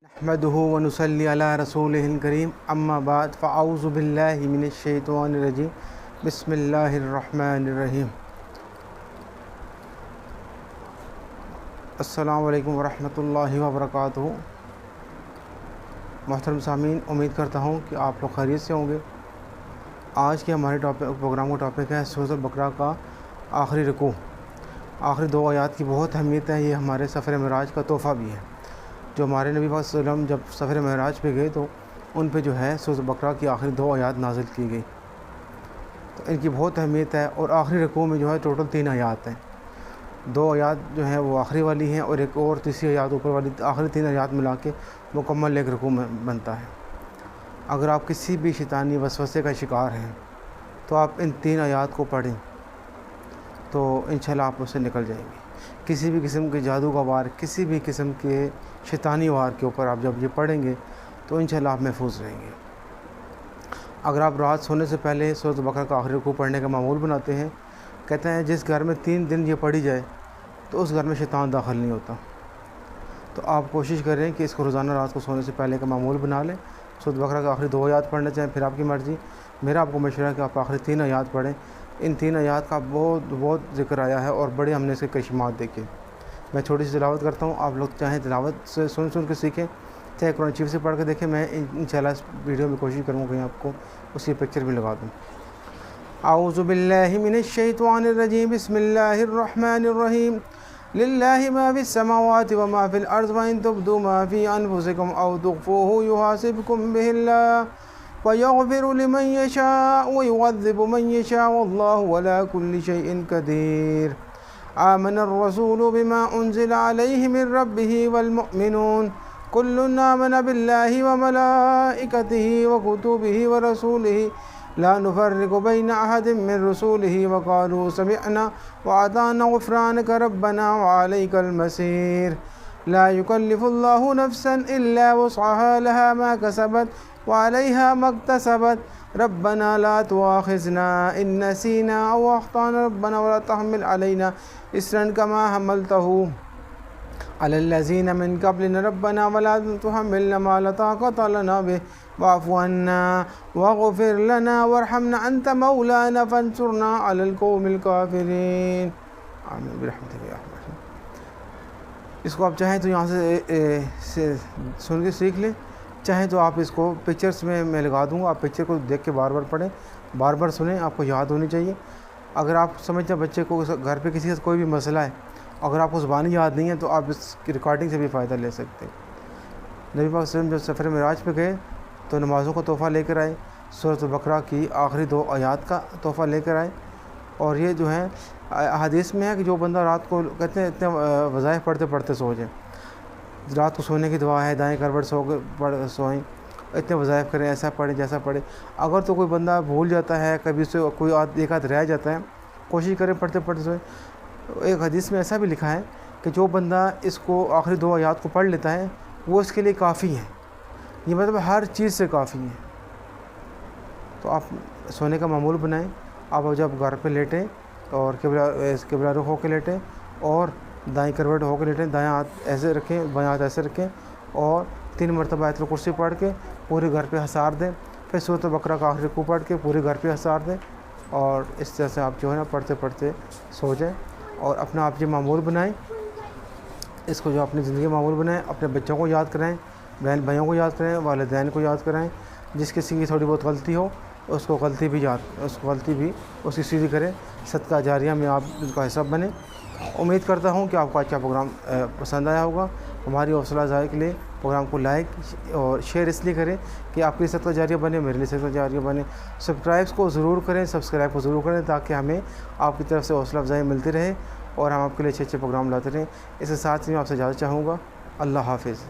नहमदुहु व नुसल्ली अला रसूलिहिल करीम अम्मा बाद फ़अऊज़ु बिल्लाहि मिनश शैतानिर रजीम बिस्मिल्लाहिर रहमानिर रहीम। अस्सलामु अलैकुम व रहमतुल्लाहि व बरकातुहू। मोहतरम सामीन, उम्मीद करता हूँ कि आप लोग खैरियत से होंगे। आज के हमारे प्रोग्राम का टॉपिक है सूरह बकरा का आखिरी रुकू। आखिरी दो आयात की बहुत अहमियत है। ये हमारे सफ़र मेराज का तोहफ़ा भी है। जो हमारे नबी पाक सल्लल्लाहु अलैहि वसल्लम जब सफ़र मेराज पे गए तो उन पे जो है सूरह बकरा की आखिरी दो आयात नाजिल की गई, तो इनकी बहुत अहमियत है। और आखिरी रुकू में जो है टोटल 3 आयात हैं। 2 आयात जो हैं वो आखिरी वाली हैं और एक और तीसरी आयात ऊपर वाली, आखिरी 3 आयात मिला के मुकम्मल एक रुकू में बनता है। अगर आप किसी भी शैतानी वसवसे का शिकार हैं तो आप इन 3 आयात को पढ़ें तो इंशाल्लाह आप उससे निकल जाएंगे। किसी भी किस्म के जादू का वार, किसी भी किस्म के शैतानी वार के ऊपर आप जब ये पढ़ेंगे तो इंशाल्लाह आप महफूज रहेंगे। अगर आप रात सोने से पहले सूरह बकरा का आखिरी रुकू पढ़ने का मामूल बनाते हैं, कहते हैं जिस घर में 3 दिन ये पढ़ी जाए तो उस घर में शैतान दाखिल नहीं होता। तो आप कोशिश करें कि इसको रोज़ाना रात को सोने से पहले का मामूल बना लें। सूरह बकरा का आखिरी 2 आयात पढ़ना चाहें फिर आपकी मर्ज़ी। मेरा आपको मशवरा है कि आप आखिरी 3 आयात पढ़ें। इन 3 आयात का बहुत ज़िक्र आया है और बड़े हमने इसके कशिमात देखे। मैं छोटी सी तिलावत करता हूँ, आप लोग चाहें तिलावत से सुन के सीखें, चाहे कुरान शरीफ से पढ़ के देखें। मैं इंशाल्लाह इस वीडियो में कोशिश करूँगा कि आपको उसकी पिक्चर भी लगा दूँ। आऊज़ु बिल्लाहि मिनश शैतानिर रजीम बिस्मिल्लाहिर रहमानिर रहीम। लिल्लाहि मा फिस समावाति व मा फिल अर्ज़ि व इन तुब्दू मा फ़ी अनफुसिकुम औ तुख़्फ़ूहु युहासिबकुम बिहिल्लाह व यग़फ़िरु लिमन यशाअ व युअज़्ज़िबु मन यशाअ वल्लाहु अला कुल्लि शैइन क़दीर। आमनर रसूलु बिमा उन्ज़िला अलैहि मिर रब्बिहि वल मुअमिनून कुल्लुन आमना बिल्लाहि व मलाइकतिहि व कुतुबिहि व रसूलिहि ला नुफ़र्रिक़ु बैना अहदिम मिन रसूलिहि व क़ालू समिअना व अताअना ग़ुफ़्रानक रब्बना व अलैकल मसीर। ला युकल्लिफ़ुल्लाहु नफ़्सन इल्ला वुस्अहा लहा मा कसबत व अलैहा मक्तसबत रब्बना ला तुआख़िज़ना इन नसीना औ अख़्ताअना रब्बना वला तहमिल अलैना इसरन कमा हमलतहु अलल्लज़ीना मिन क़ब्लिना रब्बना वला तुहम्मिलना मा ला ताक़ता लना बिहि वाफ़ु अन्ना वग़फ़िर लना वरहमना अंत मौलाना फ़ंसुरना अलल क़ौमिल काफ़िरीन। आमीन बिरहमतिका या अरहमर राहिमीन। इसको आप चाहें तो यहाँ से सुन के सीख लें, चाहें तो आप इसको पिक्चर्स में मैं लगा दूँगा। आप पिक्चर को देख के बार बार पढ़ें, बार बार सुनें, आपको याद होनी चाहिए। अगर आप समझते हैं बच्चे को घर पे किसी का कोई भी मसला है, अगर आपको ज़ुबानी याद नहीं है तो आप इस रिकॉर्डिंग से भी फ़ायदा ले सकते हैं। नबी पाक सल्लल्लाहु अलैहि वसल्लम जब सफ़र मेराज पे गए तो नमाज़ों का तोहफ़ा लेकर आए, सूरह बकरा की आखिरी 2 आयात का तोहफ़ा लेकर आए। और ये जो है हदीस में है कि जो बंदा रात को, कहते हैं इतने वज़ाइफ पढ़ते पढ़ते सो जाए, रात को सोने की दुआ है, दाएँ करवट सोएं, इतने वज़ाइफ करें, ऐसा पढ़ें जैसा पढ़े। अगर तो कोई बंदा भूल जाता है, कभी उससे कोई एक आध रह जाता है, कोशिश करें पढ़ते पढ़ते सोएं। एक हदीस में ऐसा भी लिखा है कि जो बंदा इसको आखिरी 2 आयात को पढ़ लेता है वो इसके लिए काफ़ी है। ये मतलब हर चीज़ से काफ़ी है। तो आप सोने का मामूल बनाएं। आप जब घर पे लेटें और किबला रुख होकर लेटें और दाएं करवट होकर लेटें, दायां हाथ ऐसे रखें, बायां हाथ ऐसे रखें और 3 मरतबा आयतुल कुर्सी पढ़ के पूरे घर पे हसार दें। फिर सूरह बकरा का आखिरी रुकू पढ़ के पूरे घर पे हसार दें और इस तरह से आप जो है ना पढ़ते पढ़ते सो जाएं। और अपना आप ये मामूल बनाएं, इसको जो अपनी ज़िंदगी मामूल बनाएं। अपने बच्चों को याद कराएं, बहन भाइयों को याद कराएं, वालिदैन को याद कराएं। जिस किसी की थोड़ी बहुत गलती हो उसको गलती भी उसकी सीधी करें। सदका जारिया में आप उसका हिस्सा बने। उम्मीद करता हूँ कि आपको आज का प्रोग्राम पसंद आया होगा। हमारी हौसला अफ़ज़ाई के लिए प्रोग्राम को लाइक और शेयर इसलिए करें कि आपके लिए सदका जारिया बने, मेरे लिए सदका जारिया बने। सब्सक्राइब को ज़रूर करें ताकि हमें आपकी तरफ से हौसला अफ़ज़ाई मिलती रहे और हम आपके लिए अच्छे अच्छे प्रोग्राम लाते रहें। इसके साथ ही मैं आपसे इजाज़त चाहूँगा। अल्लाह हाफ़िज़।